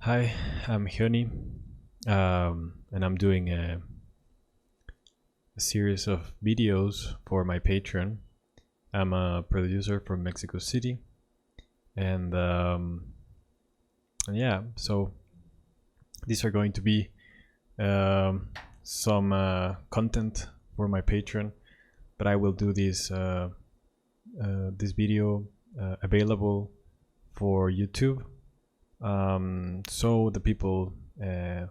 Hi, I'm jiony, and I'm doing a series of videos for my Patreon. I'm a producer from Mexico City, and, and yeah, so these are going to be some content for my Patreon, but I will do this video available for YouTube. So the people that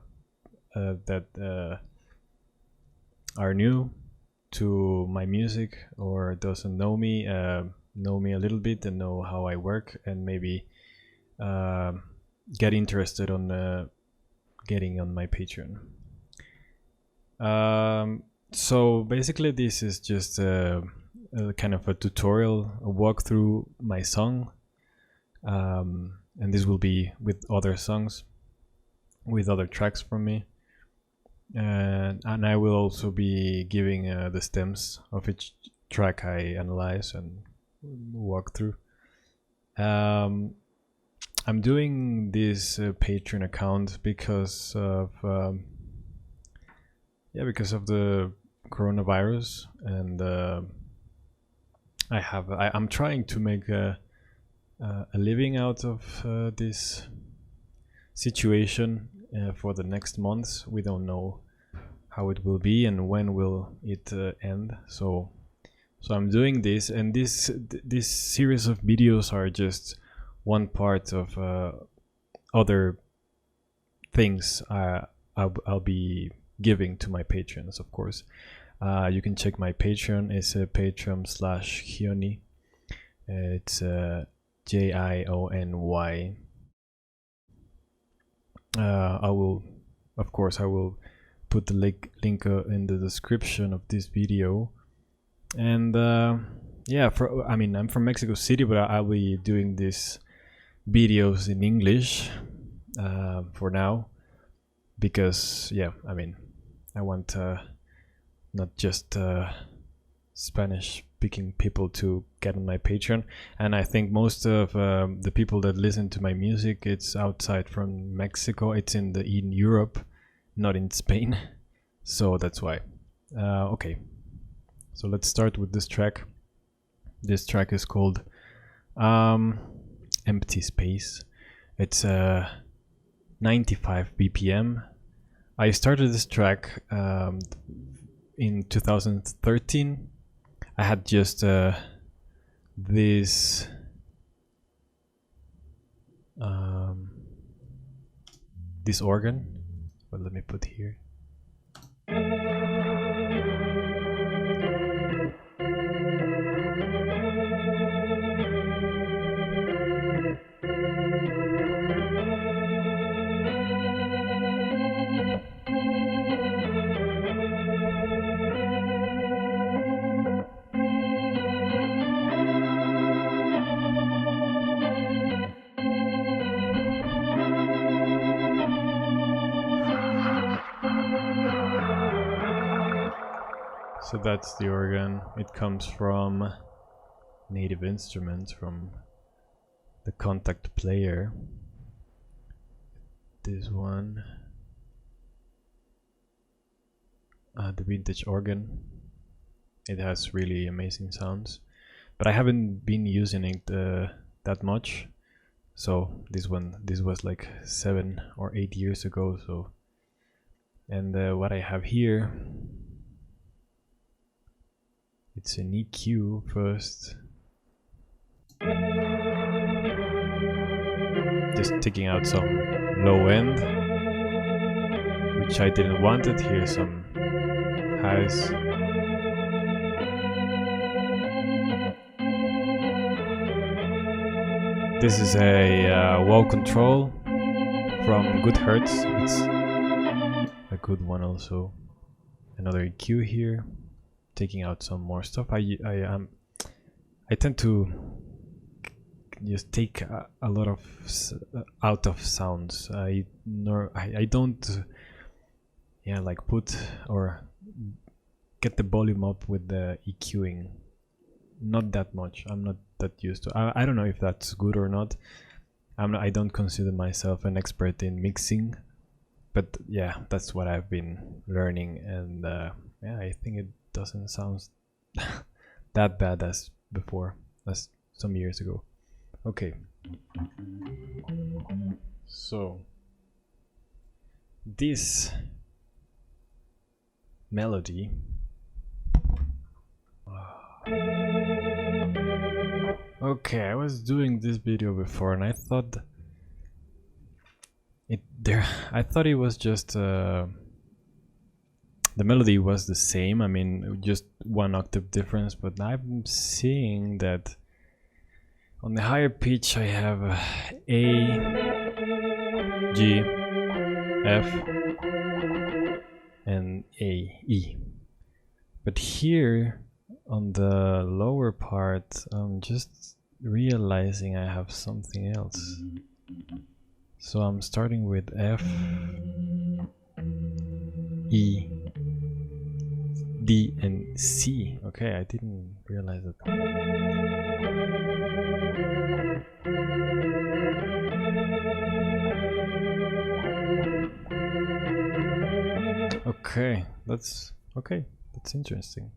are new to my music or doesn't know me a little bit and know how I work, and maybe get interested on getting on my Patreon. So basically this is just a kind of a tutorial, a walkthrough my song, and this will be with other songs, with other tracks from me, and I will also be giving the stems of each track I analyze and walk through. I'm doing this Patreon account because of the coronavirus, and I'm trying to make a living out of this situation for the next months. We don't know how it will be and when will it end. So I'm doing this, and this series of videos are just one part of other things I'll be giving to my patrons, of course. You can check my Patreon. It's patreon.com/jiony. It's JIONY. I will put the link in the description of this video. And yeah, I'm from Mexico City, but I'll be doing these videos in English for now, because I want not just Spanish speaking people to get on my Patreon, and I think most of the people that listen to my music, it's outside from Mexico. It's in Europe, not in Spain, so that's why. Okay, so let's start with this track. This track is called Empty Space. It's 95 BPM. I started this track in 2013. I had just this this organ. Well, let me put here. So that's the organ. It comes from Native Instruments, from the Contact player. This one, the vintage organ. It has really amazing sounds, but I haven't been using it that much. So this was like 7 or 8 years ago. So, and what I have here, it's an EQ first, just taking out some low end, which I didn't want it. Here's some highs. This is a wall control from Good Hertz. It's a good one also. Another EQ here, taking out some more stuff. I tend to just take a lot of out of sounds. I don't like put or get the volume up with the EQing. Not that much. I'm not that used to. I don't know if that's good or not. I don't consider myself an expert in mixing, but yeah, that's what I've been learning, and yeah, I think it doesn't sound that bad as before, as some years ago. Okay, so this melody okay, I was doing this video before and I thought it was just the melody was the same, I mean just 1 octave difference, but I'm seeing that on the higher pitch I have A, G, F and A, E. But here on the lower part I'm just realizing I have something else. So I'm starting with F, E, D and C. Okay, I didn't realize that. Okay, that's interesting.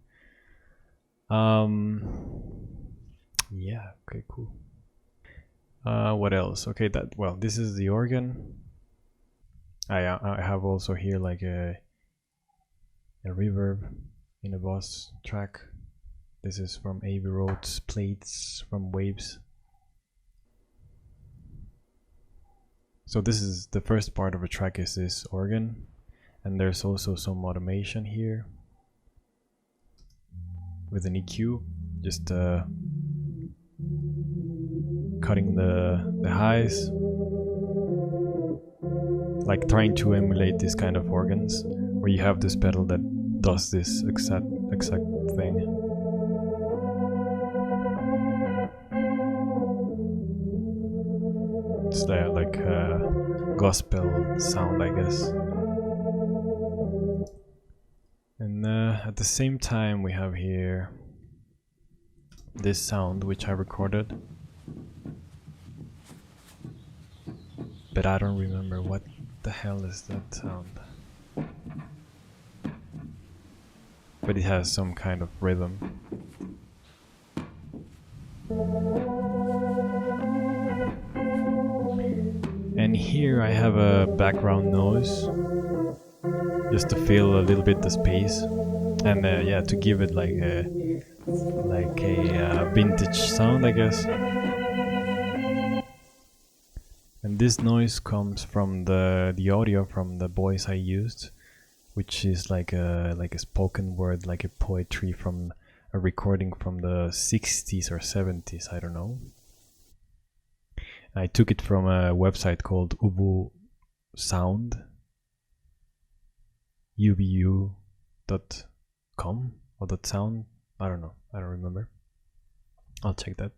Yeah, okay, cool. What else? Okay, this is the organ. I have also here like a reverb in a boss track. This is from Abbey Road's Plates from Waves. So this is the first part of a track, is this organ, and there's also some automation here with an EQ, just cutting the highs, like trying to emulate this kind of organs where you have this pedal that does this exact thing. It's like a gospel sound, I guess. And at the same time we have here this sound which I recorded, but I don't remember what the hell is that sound. But it has some kind of rhythm. And here I have a background noise just to fill a little bit the space, and yeah, to give it like a vintage sound, I guess. And this noise comes from the audio from the voice I used, which is like a spoken word, like a poetry from a recording from the 60s or 70s, I don't know. I took it from a website called Ubu Sound, ubu.com or .sound, I don't know, I don't remember. I'll check that.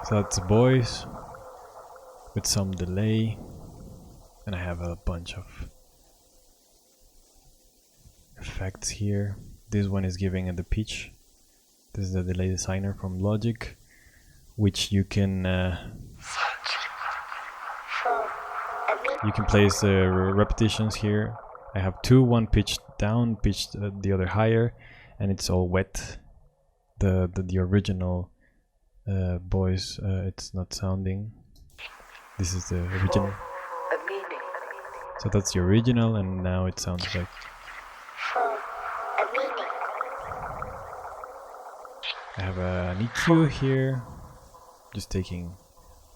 So that's the voice with some delay, and I have a bunch of effects here. This one is giving it the pitch. This is the delay designer from Logic, which you can place repetitions here. I have two, one pitched down, pitched the other higher, and it's all wet. The original voice, it's not sounding. This is the original. So that's the original, and now it sounds like. I have an EQ here, just taking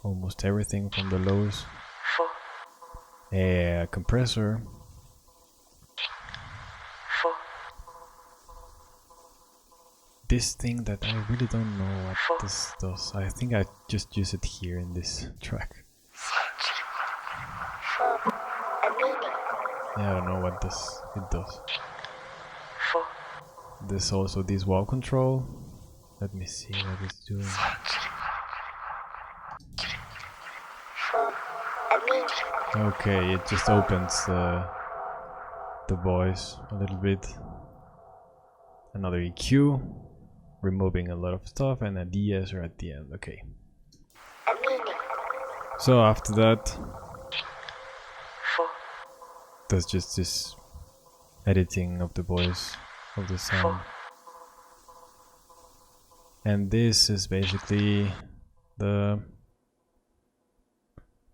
almost everything from the lows. A compressor. This thing that I really don't know what this does. I think I just use it here in this track. Yeah, I don't know what it does. There's also this wall control. Let me see what it's doing. Okay, it just opens the voice a little bit. Another EQ. removing a lot of stuff, and a de-esser at the end. Okay. So after that, there's just this editing of the voice, of the sound. And this is basically the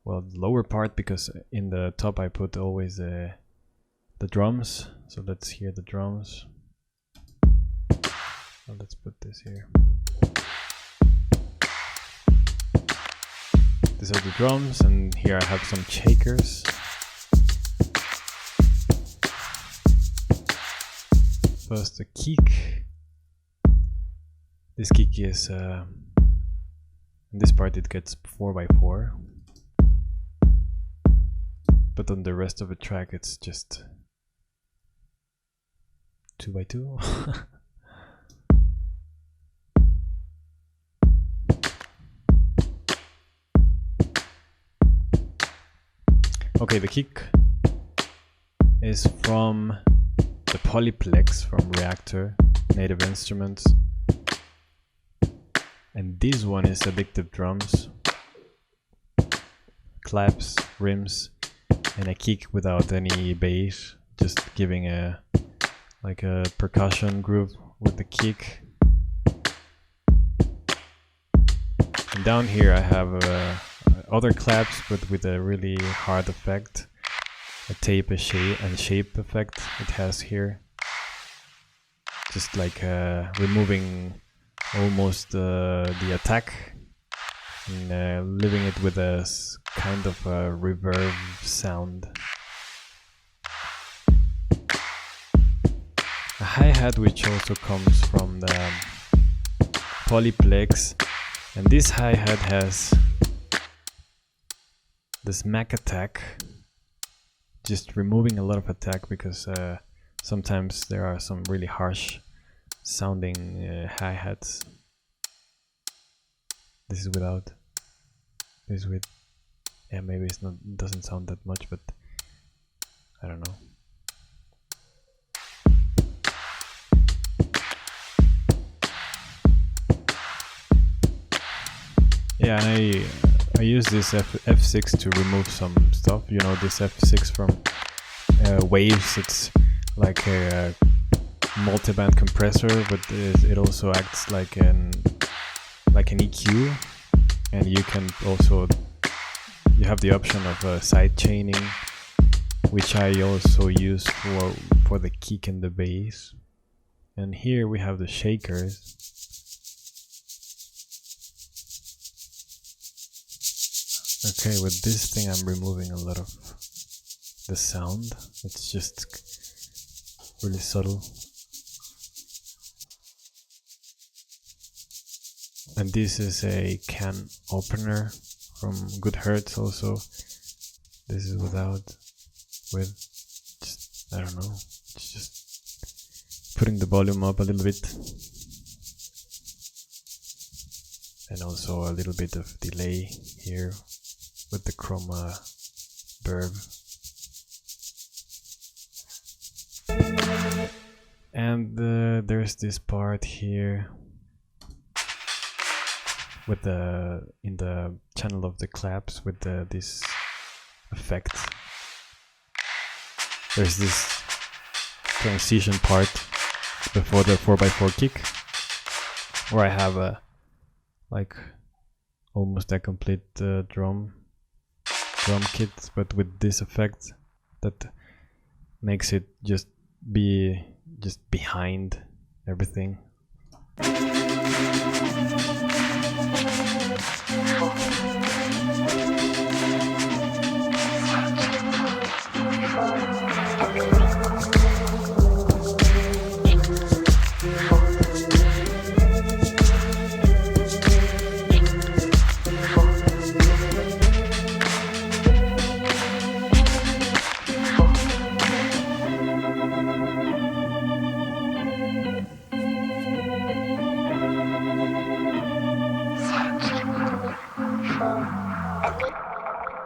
lower part, because in the top I put always the drums. So let's hear the drums. So let's put this here. These are the drums, and here I have some shakers. First the kick. This kick is in this part it gets 4x4, but on the rest of the track it's just 2x2. Okay, the kick is from the Polyplex from Reactor, Native Instruments. And this one is Addictive Drums, claps, rims, and a kick without any bass, just giving a percussion groove with the kick. And down here I have other claps, but with a really hard effect, a tape and shape effect it has here, just like removing almost the attack and leaving it with a kind of a reverb sound. A hi-hat which also comes from the Polyplex, and this hi-hat has this Mac attack, just removing a lot of attack, because sometimes there are some really harsh sounding hi-hats. This is without, this is with, yeah, maybe it's not, doesn't sound that much, but I don't know. Yeah, and I use this F6 to remove some stuff. You know, this F6 from Waves, it's like a multiband compressor, but it also acts like an EQ, and you can also, you have the option of side chaining, which I also use for the kick and the bass. And here we have the shakers. Okay, with this thing I'm removing a lot of the sound. It's just really subtle. And this is a can opener from Good Hertz also. This is without, with, just, I don't know, it's just putting the volume up a little bit. And also a little bit of delay here with the chroma burb. And there's this part here with in the channel of the claps with this effect. There's this transition part before the 4x4 kick, where I have a almost a complete drum kit, but with this effect that makes it just be behind everything.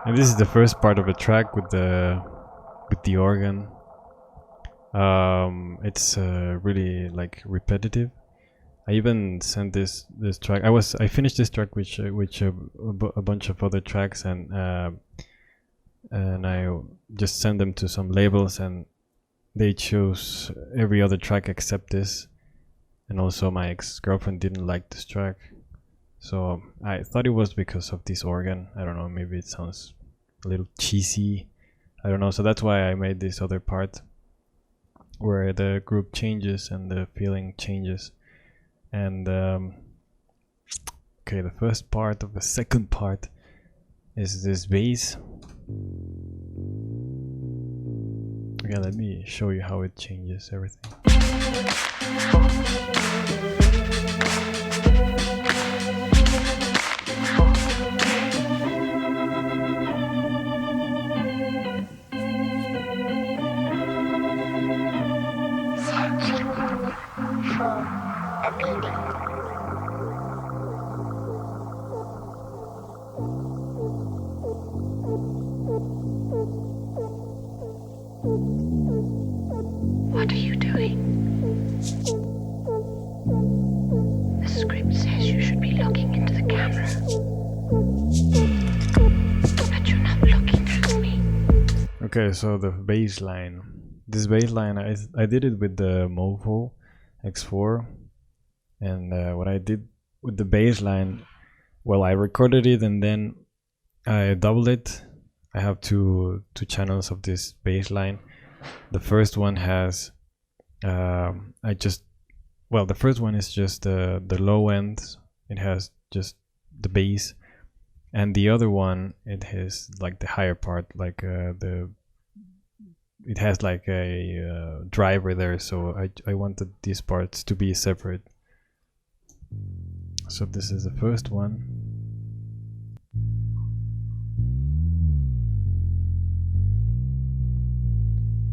And this is the first part of the track with the organ. It's really like repetitive, I even sent this track. I finished this track with a bunch of other tracks, and I just sent them to some labels, and they chose every other track except this. And also my ex-girlfriend didn't like this track, so I thought it was because of this organ. I don't know, maybe it sounds a little cheesy, I don't know. So that's why I made this other part where the group changes and the feeling changes. And okay, the first part of the second part is this bass. Okay, let me show you how it changes everything. What are you doing? The script says you should be looking into the camera. But you're not looking at me. Okay, so the bass line. This bass line, I did it with the Mofo X4. And what I did with the bass line, well, I recorded it and then I doubled it. I have two channels of this bass line. The first one has the first one is just the low end. It has just the bass, and the other one, it has like the higher part, like it has like a driver there. So I wanted these parts to be separate. So this is the first one.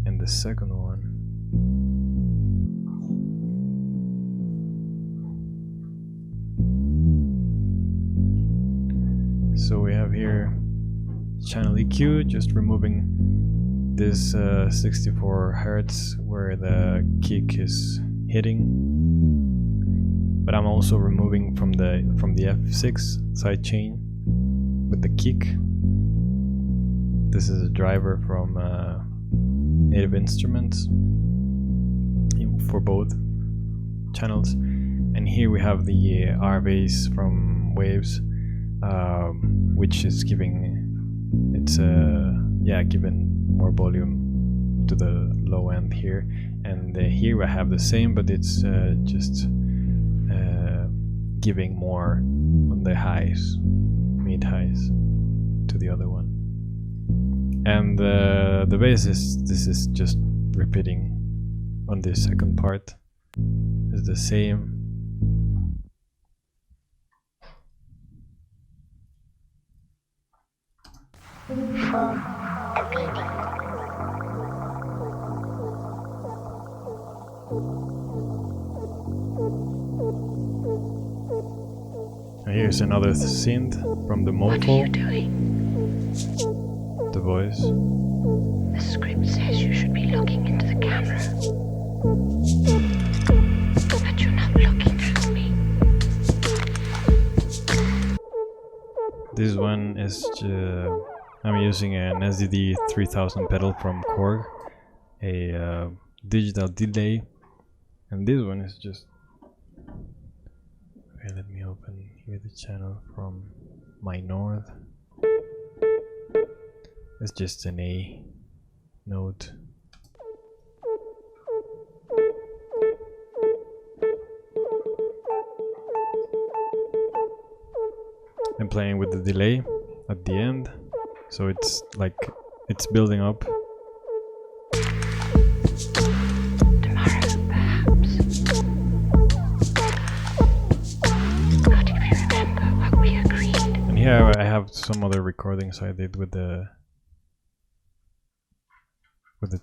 And the second one. So we have here channel EQ, just removing this 64 Hertz where the kick is hitting. But I'm also removing from the F6 sidechain with the kick. This is a driver from Native Instruments for both channels, and here we have the R bass from Waves, which is giving more volume to the low end here, and here I have the same, but it's just giving more on the highs, mid highs, to the other one. And the bass this is just repeating on this second part. It's the same. And here's another synth from the Mofo. What are you doing? The voice. The script says you should be looking into the camera. But you're not looking at me. This one is I'm using an SDD 3000 pedal from Korg, a digital delay, and this one is just. Okay, let me open here the channel from my North. It's just an A note. I'm playing with the delay at the end, so it's like it's building up. Tomorrow, perhaps. Not if you remember what we agreed. And here I have some other recordings I did with the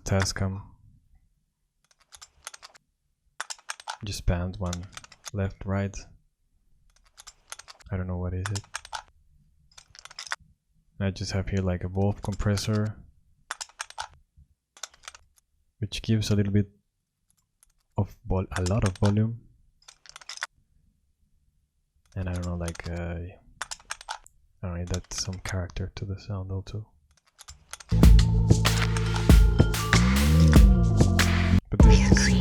Tascam. Just panned one left, right. I don't know what is it. I just have here like a Wolf compressor, which gives a little bit of a lot of volume. And I don't know, like I don't know, that's some character to the sound also. But this is the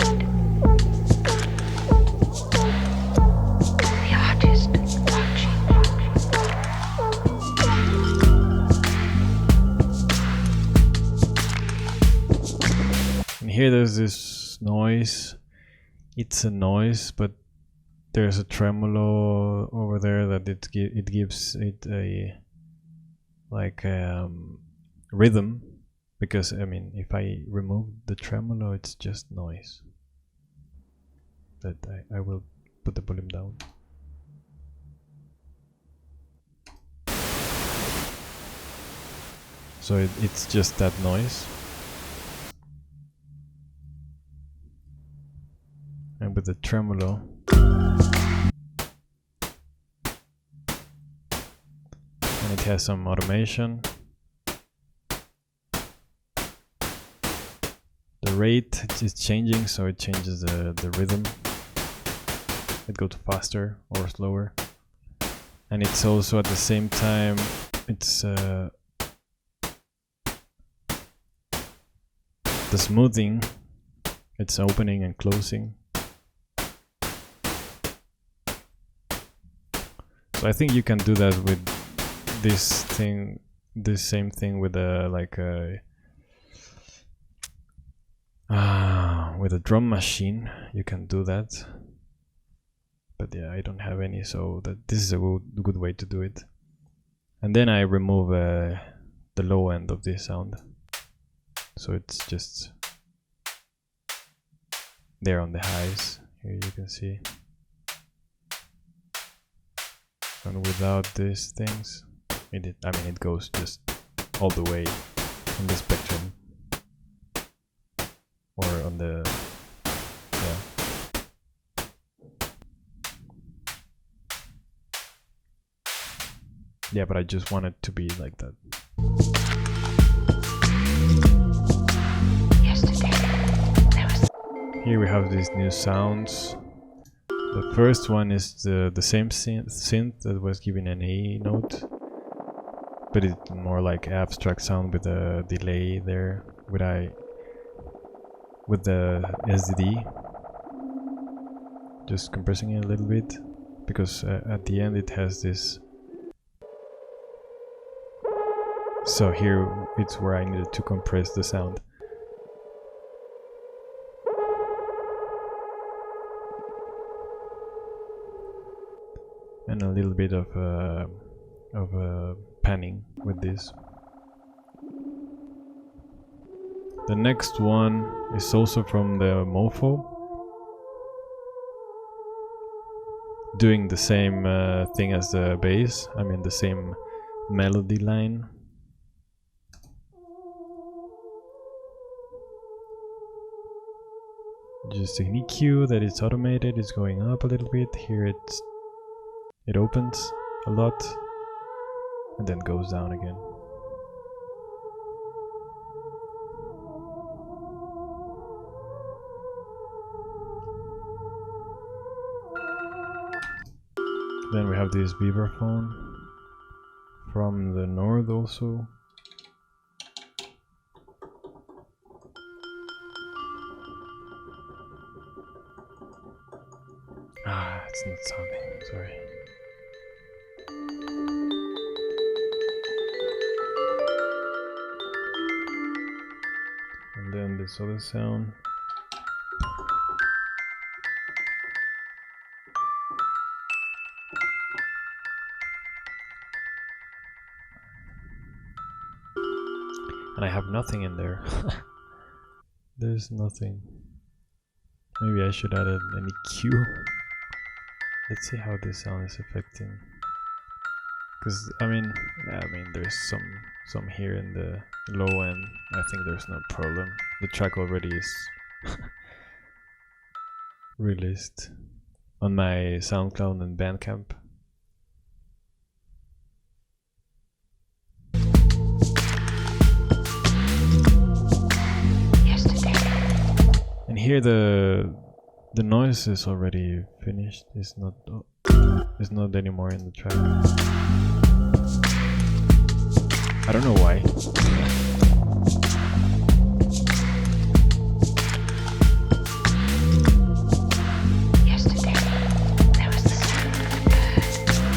artist watching. and here there's this noise. It's a noise, but there's a tremolo over there that it gives it a like rhythm, because I mean if I remove the tremolo it's just noise. But I will put the volume down. So it's just that noise. And with the tremolo and it has some automation. The rate is changing, so it changes the rhythm. It goes faster or slower. And it's also at the same time, it's the smoothing, it's opening and closing. So I think you can do that with this thing, this same thing with a with a drum machine. You can do that, but yeah, I don't have any, so this is a good way to do it. And then I remove the low end of this sound, so it's just there on the highs. Here you can see. And without these things, I mean it goes just all the way in the spectrum, or on the yeah, but I just want it to be like that. Here we have these new sounds. The first one is the same synth that was given an A note, but it's more like abstract sound with a delay there, with the SDD, just compressing it a little bit, because at the end it has this. So here it's where I needed to compress the sound. And a little bit of panning with this. The next one is also from the Mofo, doing the same thing as the bass. I mean the same melody line. Just an EQ that is automated. It's going up a little bit. Here it opens a lot and then goes down again. Then we have this vibraphone from the North also. It's not sounding, sorry. And then this other sound. And I have nothing in there. There's nothing. Maybe I should add an EQ. Let's see how this sound is affecting. Because I mean there's some here in the low end. I think there's no problem. The track already is released on my Soundcloud and Bandcamp. And here the noise is already finished. It's not. Oh. It's not anymore in the track. I don't know why. Yesterday, there was the sound of a bird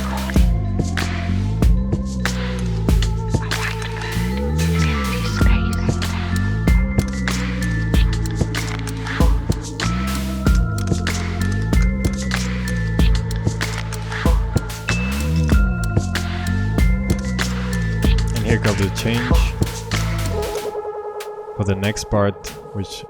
calling. A white bird in empty space. And here comes the change for the next part, which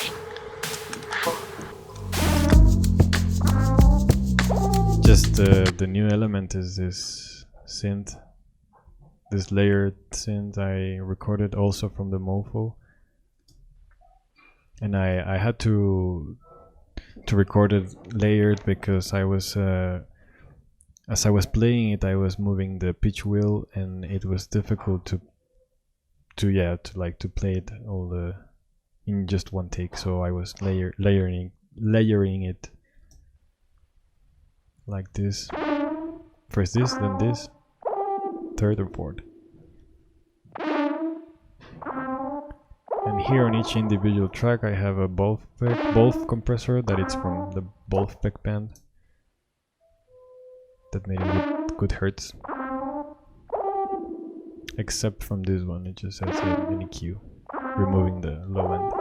just the new element is this synth, this layered synth I recorded also from the Mofo, and I had to record it layered because I was as I was playing it, I was moving the pitch wheel, and it was difficult to play it all in just one take. So I was layering it like this. First this, then this, third or fourth. And here on each individual track, I have a Bolf compressor that it's from the Bolf band. That made it good hertz. Except from this one, it just has an EQ, removing the low end.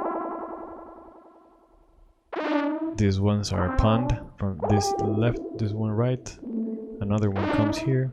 These ones are panned from this left, this one right. Another one comes here.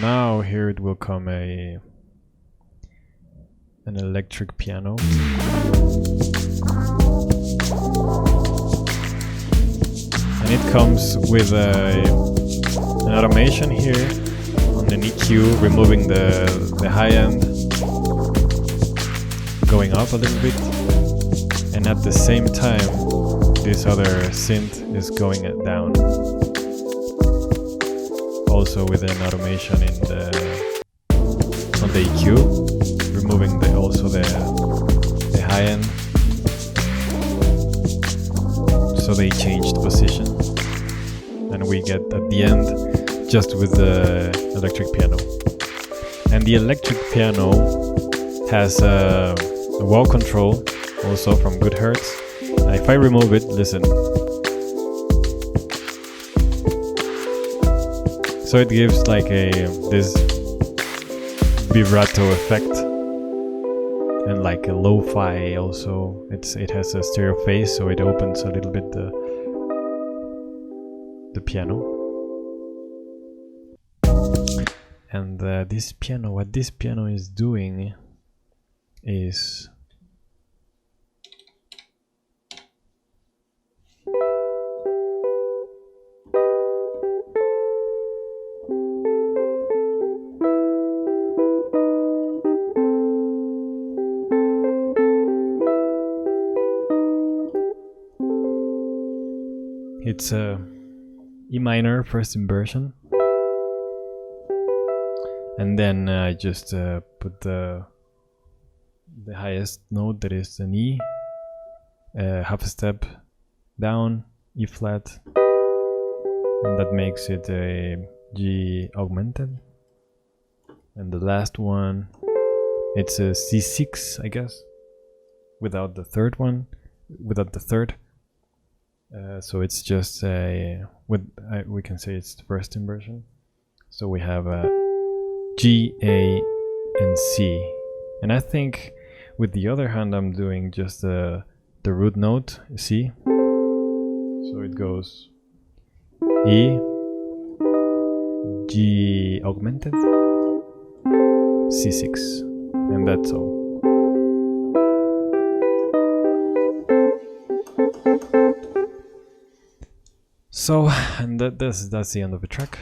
Now here it will come an electric piano. And it comes with an automation here on an EQ, removing the high end, going up a little bit, and at the same time this other synth is going down. Also with an automation on the EQ, removing also the high end, so they changed position, and we get at the end just with the electric piano. And the electric piano has a wall control also from good hertz. And if I remove it, listen. So it gives like this vibrato effect, and like a lo-fi also. It has a stereo phase, so it opens a little bit the piano. And this piano, what this piano is doing is it's a E minor first inversion, and then I just put the highest note, that is an E, half a step down, E flat, and that makes it a G augmented. And the last one, it's a C6, I guess, without the third one, without the third. So it's just we can say it's the first inversion. So we have a G, A, and C. And I think with the other hand I'm doing just the root note, C. So it goes E, G augmented, C6, and that's all. So, and that's the end of the track.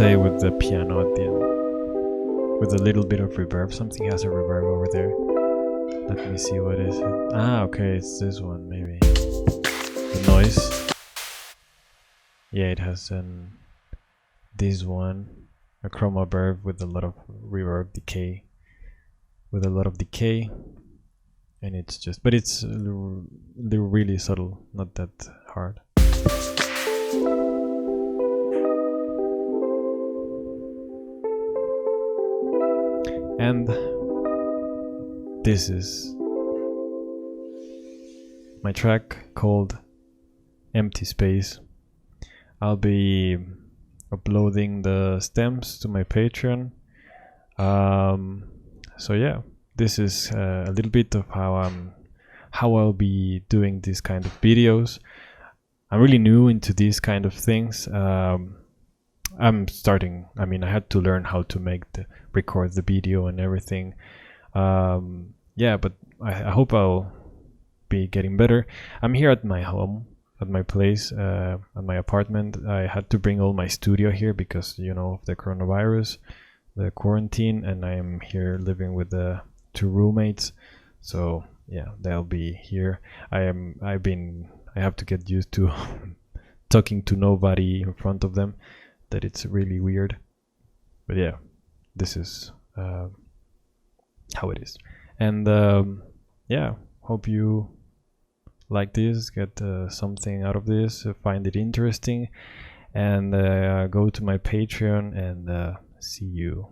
stay with the piano at the end. With a little bit of reverb. Something has a reverb over there. Let me see, what is it? Ah, okay, it's this one, maybe. The noise. Yeah, it has this one. A chroma verb with a lot of reverb decay. With a lot of decay. And it's just, but it's really subtle, not that hard. And this is my track called Empty Space. I'll be uploading the stems to my Patreon. So yeah, this is a little bit of how I'll be doing this kind of videos. I'm really new into these kind of things. I'm starting. I mean, I had to learn how to record the video and everything. Yeah, but I hope I'll be getting better. I'm here at my home, at my place, at my apartment. I had to bring all my studio here because, you know, of the coronavirus, the quarantine, and I'm here living with the 2 roommates. So yeah, they'll be here. I have to get used to talking to nobody in front of them. That it's really weird, but yeah, this is how it is. And yeah, hope you like this, get something out of this, find it interesting, and go to my Patreon, and see you